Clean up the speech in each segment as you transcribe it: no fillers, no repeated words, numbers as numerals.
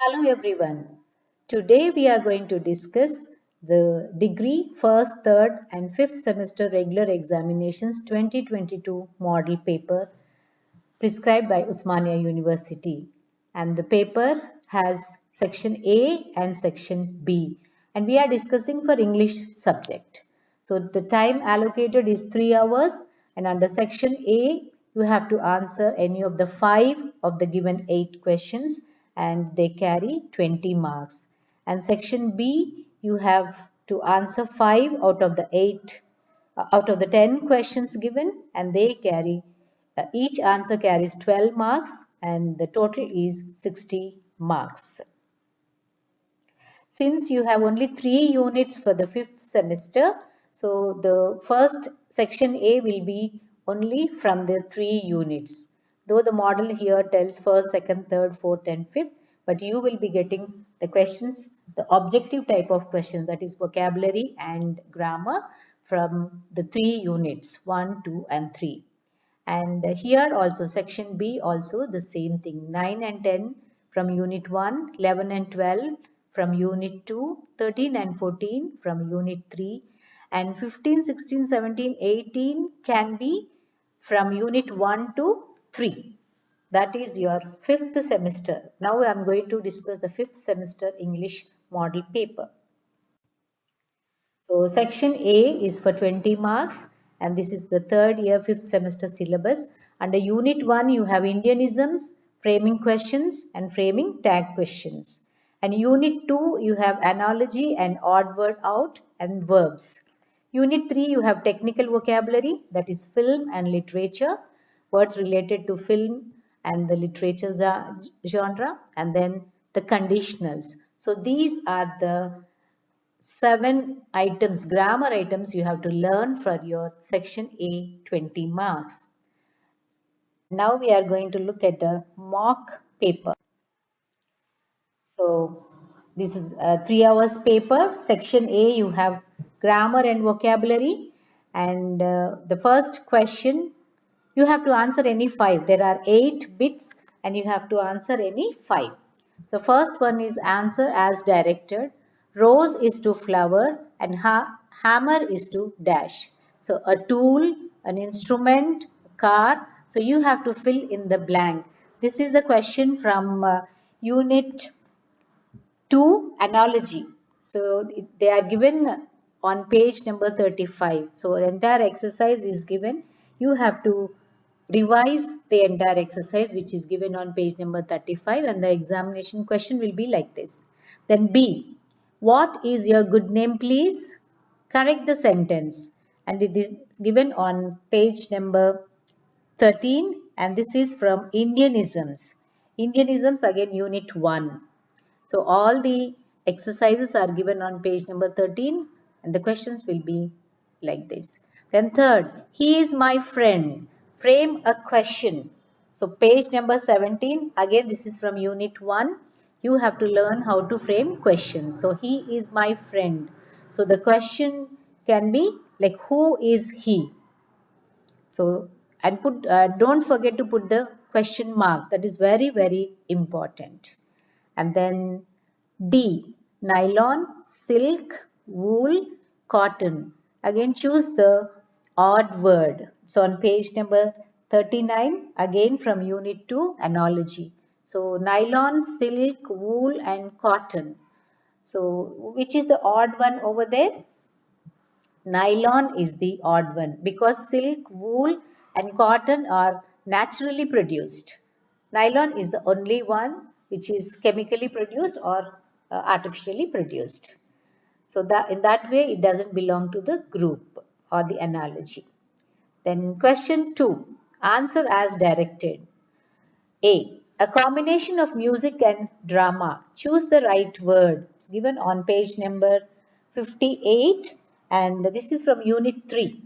Hello everyone. Today we are going to discuss the degree first, third and fifth semester regular examinations 2022 model paper prescribed by Usmania University. And the paper has section A and section B. And we are discussing for English subject. So the time allocated is 3 hours and under section A you have to answer any of the 5 of the given 8 questions and they carry 20 marks. And section B you have to answer 5 out of the 10 questions given and they carry each answer carries 12 marks and the total is 60 marks. Since you have only 3 units for the fifth semester, so the first section A will be only from the 3 units. Though the model here tells first, second, third, fourth and fifth, but you will be getting the questions, the objective type of questions, that is vocabulary and grammar from the 3 units 1, 2 and 3. And here also section B also the same thing, 9 and 10 from unit 1, 11 and 12 from unit 2, 13 and 14 from unit 3 and 15, 16, 17, 18 can be from unit 1 to 3. That is your fifth semester. Now I am going to discuss the fifth semester English model paper. So section A is for 20 marks and this is the third year fifth semester syllabus. Under unit 1 you have Indianisms, framing questions and framing tag questions. And unit 2 you have analogy and odd word out and verbs. Unit 3 you have technical vocabulary, that is film and literature, words related to film and the literature genre, and then the conditionals. So these are the 7 items, grammar items you have to learn for your section A 20 marks. Now we are going to look at the mock paper. So this is a 3 hours paper. Section A you have grammar and vocabulary and the first question you have to answer any 5. There are 8 bits and you have to answer any 5. So first one is answer as directed. Rose is to flower and hammer is to dash. So a tool, an instrument, car. So you have to fill in the blank. This is the question from unit 2 analogy. So they are given on page number 35. So the entire exercise is given. You have to revise the entire exercise which is given on page number 35 and the examination question will be like this. Then B. What is your good name please? Correct the sentence and it is given on page number 13 and this is from Indianisms. Indianisms again unit 1. So all the exercises are given on page number 13 and the questions will be like this. Then third, he is my friend. Frame a question. So page number 17, again this is from unit 1. You have to learn how to frame questions. So he is my friend. So the question can be like who is he? So and don't forget to put the question mark. That is very important. And then D. Nylon, silk, wool, cotton. Again choose the odd word. So on page number 39, again from unit 2, analogy. So nylon, silk, wool and cotton. So which is the odd one over there? Nylon is the odd one because silk, wool and cotton are naturally produced. Nylon is the only one which is chemically produced or artificially produced. So that in that way it doesn't belong to the group or the analogy. Then question 2. Answer as directed. A. A combination of music and drama. Choose the right word. It's given on page number 58 and this is from unit 3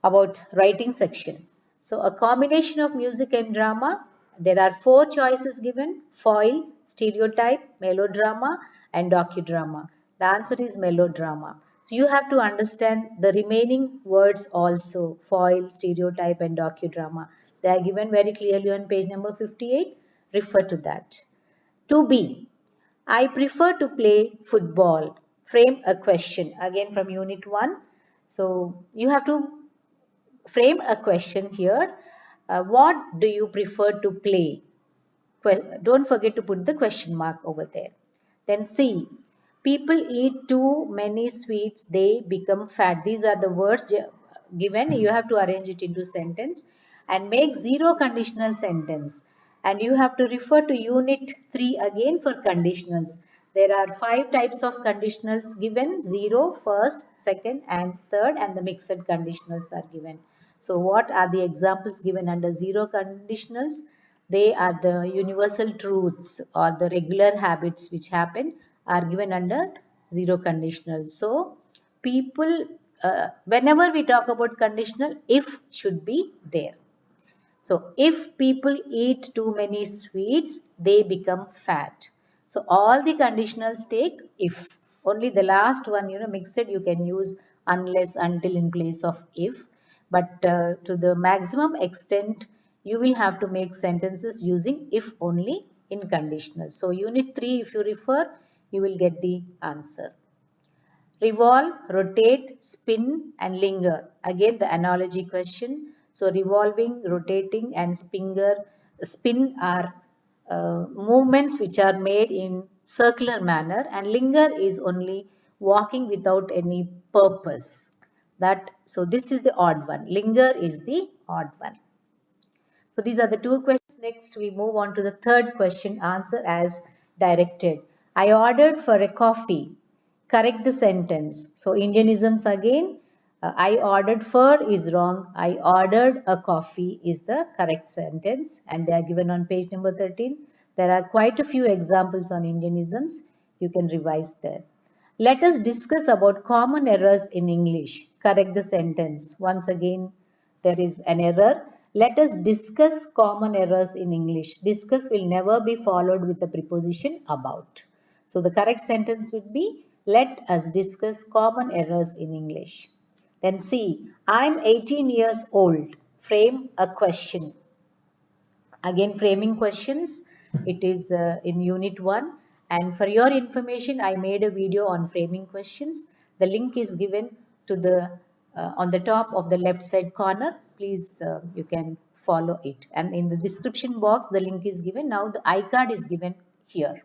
about writing section. So a combination of music and drama. There are 4 choices given: foil, stereotype, melodrama and docudrama. The answer is melodrama. So you have to understand the remaining words also: foil, stereotype and docudrama. They are given very clearly on page number 58. Refer to that. 2B. I prefer to play football. Frame a question. Again from Unit 1. So you have to frame a question here. What do you prefer to play? Don't forget to put the question mark over there. Then C. People eat too many sweets, they become fat. These are the words given. You have to arrange it into sentence and make zero conditional sentence. And you have to refer to Unit 3 again for conditionals. There are 5 types of conditionals given: 0, first, second, and third, and the mixed conditionals are given. So what are the examples given under zero conditionals? They are the universal truths or the regular habits which happen are given under zero conditional. So people, whenever we talk about conditional, if should be there. So if people eat too many sweets, they become fat. So all the conditionals take if. Only the last one, mixed, you can use unless, until in place of if. But to the maximum extent, you will have to make sentences using if only in conditional. So unit 3, if you refer, you will get the answer. Revolve, rotate, spin and linger. Again the analogy question. So revolving, rotating and spin are movements which are made in circular manner, and linger is only walking without any purpose. So this is the odd one. Linger is the odd one. So these are the 2 questions. Next we move on to the third question. Answer as directed. I ordered for a coffee. Correct the sentence. So Indianisms again. I ordered for is wrong. I ordered a coffee is the correct sentence, and they are given on page number 13. There are quite a few examples on Indianisms. You can revise there. Let us discuss about common errors in English. Correct the sentence. Once again, there is an error. Let us discuss common errors in English. Discuss will never be followed with the preposition about. So the correct sentence would be, let us discuss common errors in English. Then C, I am 18 years old. Frame a question. Again, framing questions. It is in unit 1. And for your information, I made a video on framing questions. The link is given to the on the top of the left side corner. Please, you can follow it. And in the description box, the link is given. Now the iCard is given here.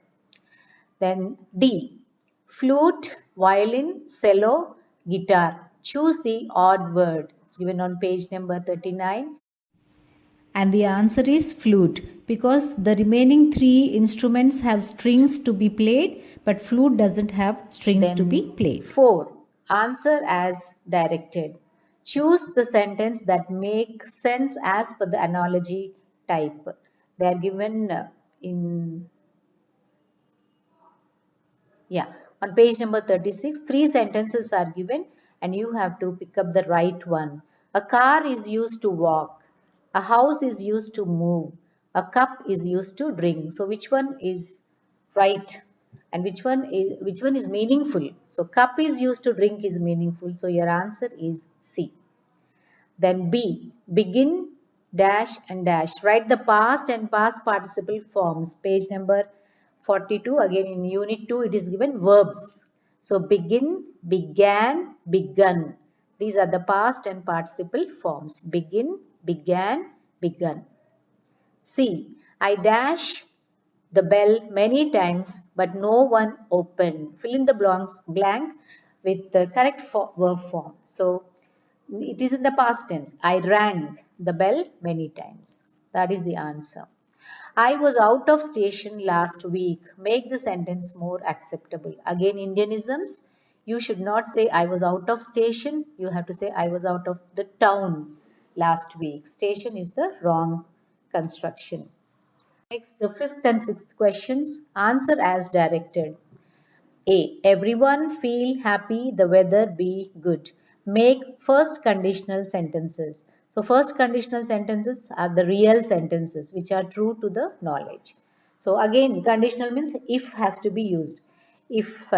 Then D, flute, violin, cello, guitar. Choose the odd word. It's given on page number 39. And the answer is flute, because the remaining 3 instruments have strings to be played, but flute doesn't have strings to be played. 4. Answer as directed. Choose the sentence that makes sense as per the analogy type. They are given on page number 36, 3 sentences are given and you have to pick up the right one. A car is used to walk. A house is used to move. A cup is used to drink. So which one is right? And which one is meaningful? So cup is used to drink is meaningful. So your answer is C. Then B, begin, dash and dash. Write the past and past participle forms. Page number 42. Again in unit 2 it is given verbs. So begin, began, begun. These are the past and participle forms. Begin, began, begun. C, I dash the bell many times but no one opened. Fill in the blank with the correct verb form. So it is in the past tense. I rang the bell many times. That is the answer. I was out of station last week. Make the sentence more acceptable. Again, Indianisms. You should not say I was out of station. You have to say I was out of the town last week. Station is the wrong construction. Next, the 5th and 6th questions. Answer as directed. A. Everyone feel happy, the weather be good. Make first conditional sentences. So first conditional sentences are the real sentences which are true to the knowledge. So again, conditional means if has to be used. If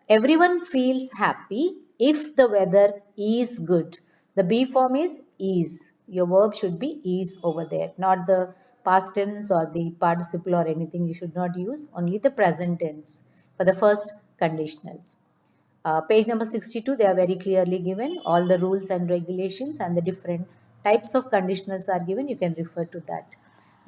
everyone feels happy, if the weather is good. The be form is. Your verb should be is over there, not the past tense or the participle or anything you should not use, only the present tense for the first conditionals. Page number 62, they are very clearly given. All the rules and regulations and the different types of conditionals are given. You can refer to that.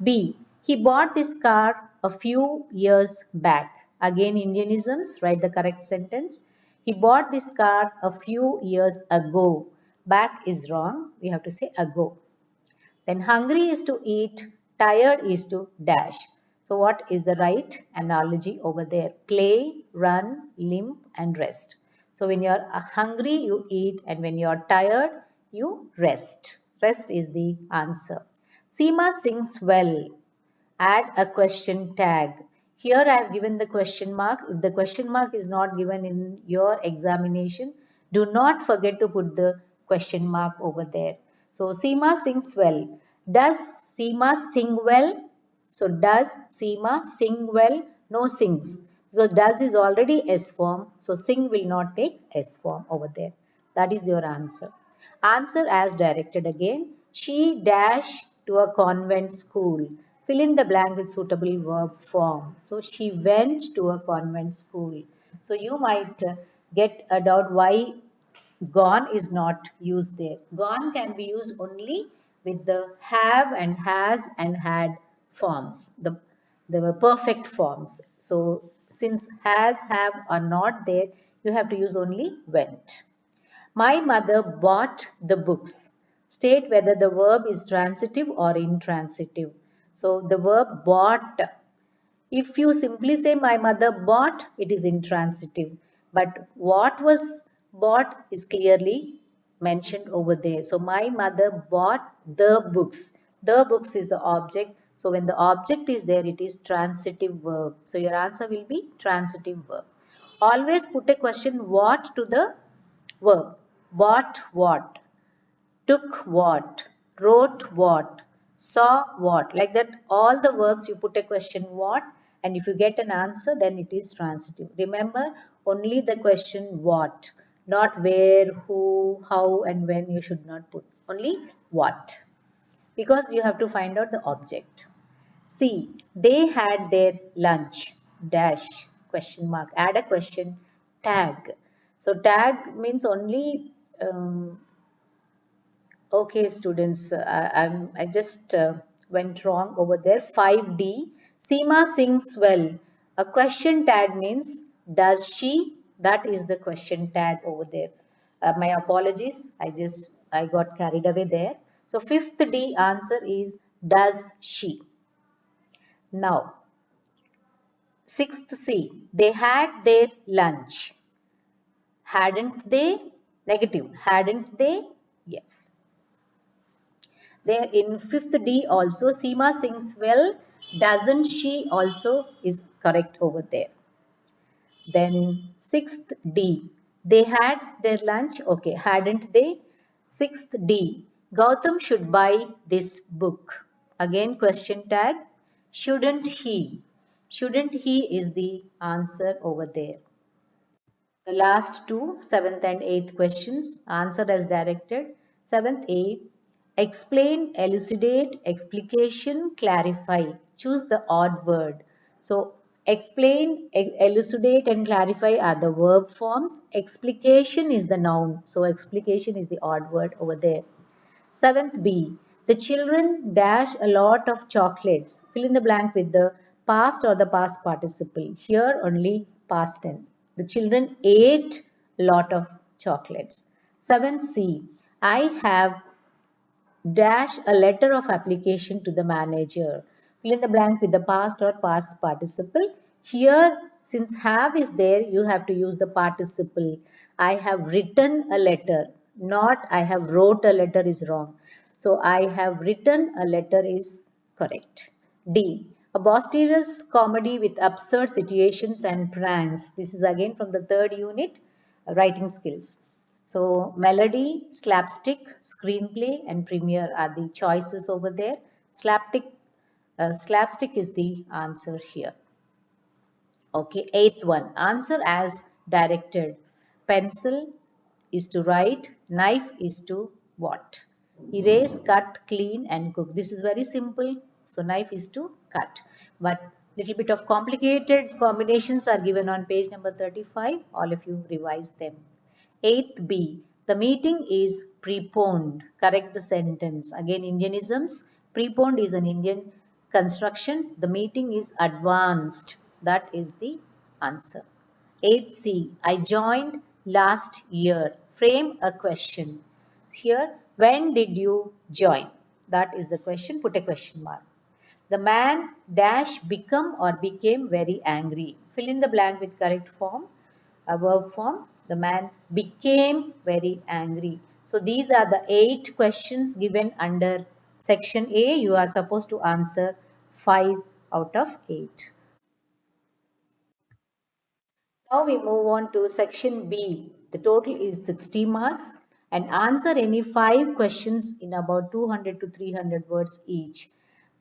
B. He bought this car a few years back. Again, Indianisms, write the correct sentence. He bought this car a few years ago. Back is wrong. We have to say ago. Then hungry is to eat, tired is to dash. So what is the right analogy over there? Play, run, limp and rest. So when you are hungry, you eat, and when you are tired, you rest. Rest is the answer. Seema sings well. Add a question tag. Here I have given the question mark. If the question mark is not given in your examination, do not forget to put the question mark over there. So Seema sings well. Does Seema sing well? So does Seema sing well? No, sings. Because does is already S form. So sing will not take S form over there. That is your answer. Answer as directed again. She dash to a convent school. Fill in the blank with suitable verb form. So she went to a convent school. So you might get a doubt why gone is not used there. Gone can be used only with the have and has and had forms, the perfect forms. So since has, have are not there, you have to use only went. My mother bought the books. State whether the verb is transitive or intransitive. So the verb bought, if you simply say my mother bought, it is intransitive. But what was bought is clearly mentioned over there. So my mother bought the books. The books is the object. So when the object is there, it is transitive verb. So your answer will be transitive verb. Always put a question what to the verb. Bought what? Took what? Wrote what? Saw what? Like that, all the verbs you put a question what, and if you get an answer, then it is transitive. Remember, only the question what, not where, who, how, and when you should not put. Only what, because you have to find out the object. See, they had their lunch. Dash question mark. Add a question tag. So tag means only. Okay, students, I just went wrong over there. 5D. Seema sings well. A question tag means does she? That is the question tag over there. My apologies. I got carried away there. So fifth D answer is does she? Now, sixth C. They had their lunch. Hadn't they? Negative. Hadn't they? Yes. There in fifth D also, Seema sings well. Doesn't she also is correct over there. Then sixth D. They had their lunch. Okay, hadn't they? Sixth D. Gautam should buy this book. Again question tag. Shouldn't he? Shouldn't he is the answer over there. The last two, seventh and eighth questions, answer as directed. Seventh A, explain, elucidate, explication, clarify. Choose the odd word. So, explain, elucidate and clarify are the verb forms. Explication is the noun. So, explication is the odd word over there. Seventh B. The children dash a lot of chocolates. Fill in the blank with the past or the past participle. Here only past tense. The children ate a lot of chocolates. Seventh C. I have dash a letter of application to the manager. Fill in the blank with the past or past participle. Here, since have is there, you have to use the participle. I have written a letter, not I have wrote a letter is wrong. So, I have written a letter is correct. D. A boisterous comedy with absurd situations and pranks. This is again from the third unit, writing skills. So melody, slapstick, screenplay and premiere are the choices over there. Slapstick is the answer here. Okay, eighth one, answer as directed. Pencil is to write, knife is to what? Erase, cut, clean and cook. This is very simple. So knife is to cut. But little bit of complicated combinations are given on page number 35. All of you revise them. 8th B. The meeting is preponed. Correct the sentence. Again, Indianisms. Preponed is an Indian construction. The meeting is advanced. That is the answer. 8C. I joined last year. Frame a question. Here, when did you join? That is the question. Put a question mark. The man dash become or became very angry. Fill in the blank with correct form, a verb form. The man became very angry. So these are the 8 questions given under section A. You are supposed to answer 5 out of 8. Now we move on to section B. The total is 60 marks and answer any 5 questions in about 200 to 300 words each.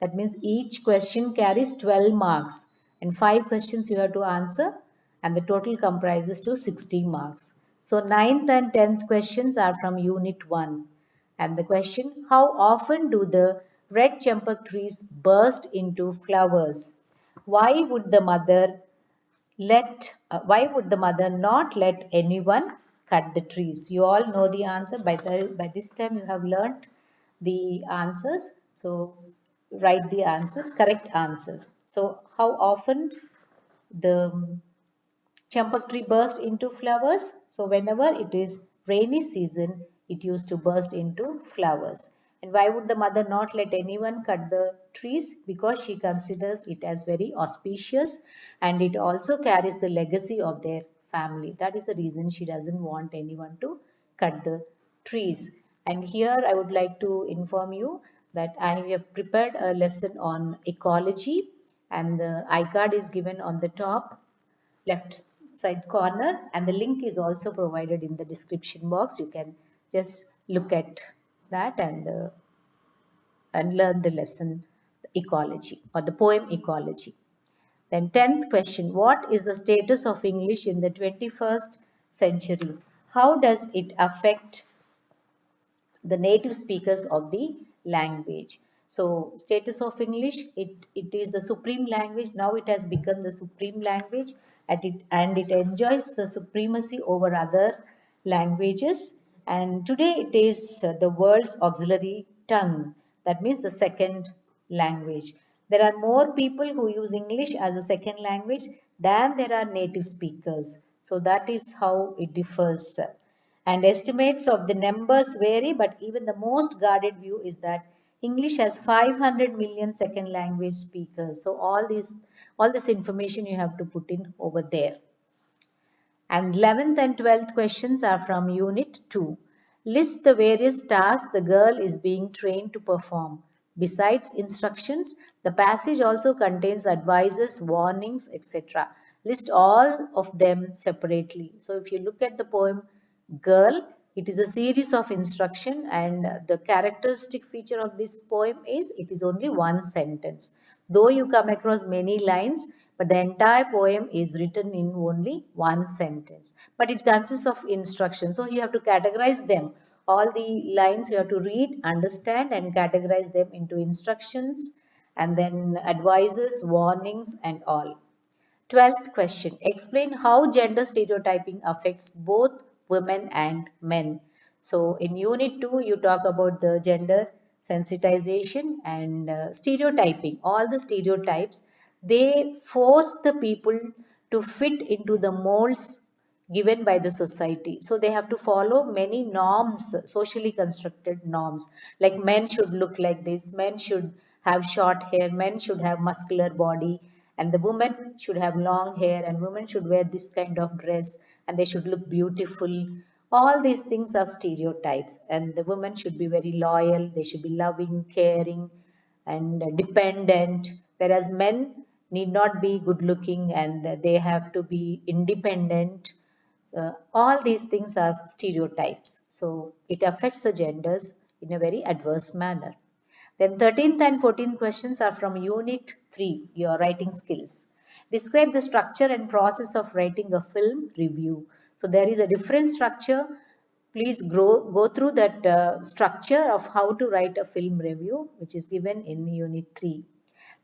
That means each question carries 12 marks and 5 questions you have to answer and the total comprises to 60 marks. So 9th and 10th questions are from unit 1. And the question, how often do the red champak trees burst into flowers? Why would the mother why would the mother not let anyone cut the trees? You all know the answer. By this time you have learnt the answers. So write the answers, correct answers. So how often the champak tree burst into flowers? So whenever it is rainy season, it used to burst into flowers. And why would the mother not let anyone cut the trees? Because she considers it as very auspicious and it also carries the legacy of their family. That is the reason she doesn't want anyone to cut the trees. And here I would like to inform you that I have prepared a lesson on ecology and the iCard is given on the top left side corner and the link is also provided in the description box. You can just look at that and learn the lesson ecology or the poem ecology. Then 10th question, what is the status of English in the 21st century? How does it affect the native speakers of the language? So status of English, it is the supreme language. Now it has become the supreme language and it enjoys the supremacy over other languages. And today it is the world's auxiliary tongue. That means the second language. There are more people who use English as a second language than there are native speakers. So that is how it differs. And estimates of the numbers vary, but even the most guarded view is that English has 500 million second language speakers. So all this information you have to put in over there. And 11th and 12th questions are from Unit 2. List the various tasks the girl is being trained to perform. Besides instructions, the passage also contains advices, warnings, etc. List all of them separately. So if you look at the poem Girl, it is a series of instruction and the characteristic feature of this poem is it is only one sentence. Though you come across many lines, but the entire poem is written in only one sentence. But it consists of instructions. So you have to categorize them. All the lines you have to read, understand and categorize them into instructions and then advices, warnings and all. 12th question. Explain how gender stereotyping affects both women and men. So in unit 2, you talk about the gender sensitization and stereotyping. All the stereotypes, they force the people to fit into the molds given by the society. So they have to follow many norms, socially constructed norms. Like men should look like this, men should have short hair, men should have muscular body, and the women should have long hair, and women should wear this kind of dress, and they should look beautiful. All these things are stereotypes, and the women should be very loyal, they should be loving, caring, and dependent, whereas men need not be good looking and they have to be independent. All these things are stereotypes. So it affects the genders in a very adverse manner. Then 13th and 14th questions are from Unit 3, your writing skills. Describe the structure and process of writing a film review. So there is a different structure. Please go through that structure of how to write a film review, which is given in Unit 3.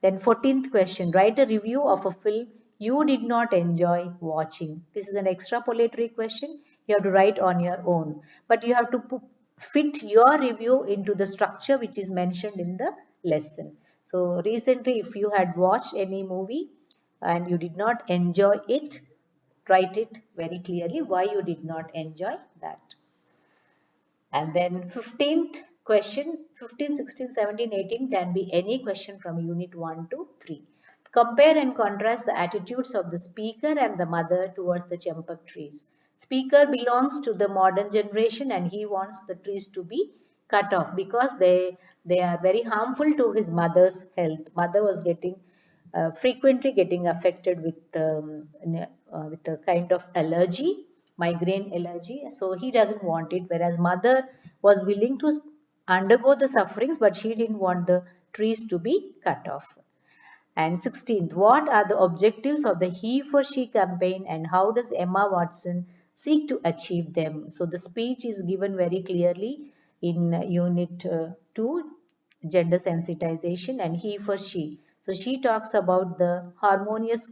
Then 14th question, write a review of a film you did not enjoy watching. This is an extrapolatory question. You have to write on your own, but you have to fit your review into the structure which is mentioned in the lesson. So recently, if you had watched any movie and you did not enjoy it, write it very clearly why you did not enjoy that. And then 15th question, 15, 16, 17, 18 can be any question from unit 1 to 3. Compare and contrast the attitudes of the speaker and the mother towards the champak trees. Speaker belongs to the modern generation and he wants the trees to be cut off because they are very harmful to his mother's health. Mother was frequently getting affected with a kind of allergy, migraine allergy. So he doesn't want it, whereas mother was willing to undergo the sufferings, but she didn't want the trees to be cut off. And 16th, what are the objectives of the He for She campaign and how does Emma Watson seek to achieve them? So the speech is given very clearly in unit 2, gender sensitization, and He for She. So she talks about the harmonious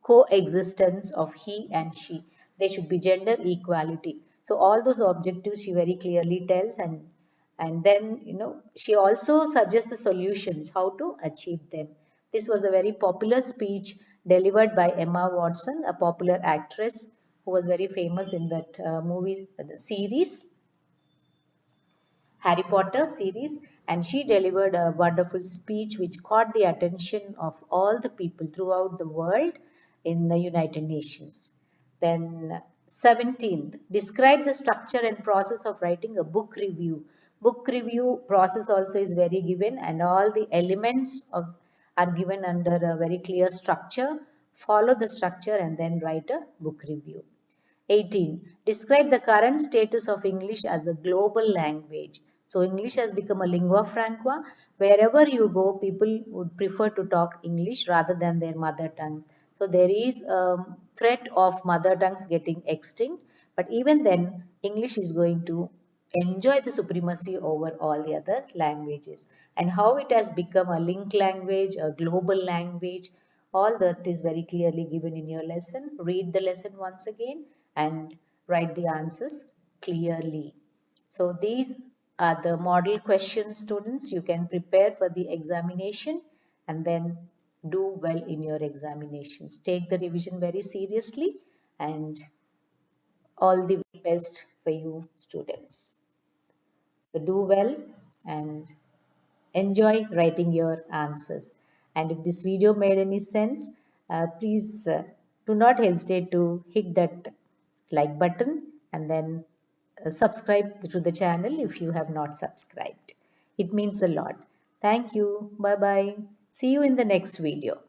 coexistence of he and she. There should be gender equality. So all those objectives she very clearly tells, and then she also suggests the solutions how to achieve them. This was a very popular speech delivered by Emma Watson, a popular actress who was very famous in that movie series, Harry Potter series, and she delivered a wonderful speech which caught the attention of all the people throughout the world in the United Nations. Then 17th, describe the structure and process of writing a book review. Book review process also is very given and all the elements are given under a very clear structure. Follow the structure and then write a book review. 18. Describe the current status of English as a global language. So English has become a lingua franca. Wherever you go, people would prefer to talk English rather than their mother tongue. So there is a threat of mother tongues getting extinct. But even then, English is going to enjoy the supremacy over all the other languages. And how it has become a link language, a global language, all that is very clearly given in your lesson. Read the lesson once again and write the answers clearly. So these are the model questions, students. You can prepare for the examination and then do well in your examinations. Take the revision very seriously and all the best for you, students. So do well and enjoy writing your answers. And if this video made any sense, please do not hesitate to hit that like button and then subscribe to the channel if you have not subscribed. It means a lot. Thank you. Bye bye. See you in the next video.